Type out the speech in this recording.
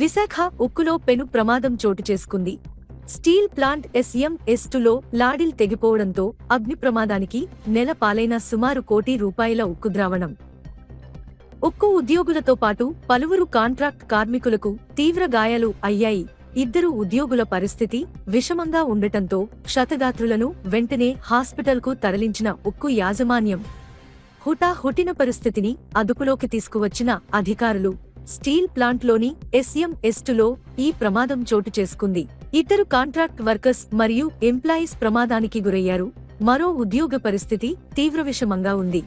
విశాఖ ఉక్కులో పెను ప్రమాదం చోటు చేసుకుంది. స్టీల్ ప్లాంట్ SM/S2లో లాడిల్ తెగిపోవడంతో అగ్ని ప్రమాదానికి నెల పాలైన సుమారు ₹1 కోటి ఉక్కు ద్రావణం. ఉక్కు ఉద్యోగులతో పాటు పలువురు కాంట్రాక్ట్ కార్మికులకు తీవ్ర గాయాలు అయ్యాయి. 2 ఉద్యోగుల పరిస్థితి విషమంగా ఉండటంతో క్షతగాత్రులను వెంటనే హాస్పిటల్కు తరలించిన ఉక్కు యాజమాన్యం. హుటాహుటిన పరిస్థితిని అదుపులోకి తీసుకువచ్చిన అధికారులు స్టీల్ ప్లాంట్లోని SM/S2లో ఈ ప్రమాదం చోటు చేసుకుంది. 2 కాంట్రాక్ట్ వర్కర్స్ మరియు ఎంప్లాయీస్ ప్రమాదానికి గురయ్యారు. మరో ఉద్యోగ పరిస్థితి తీవ్ర విషమంగా ఉంది.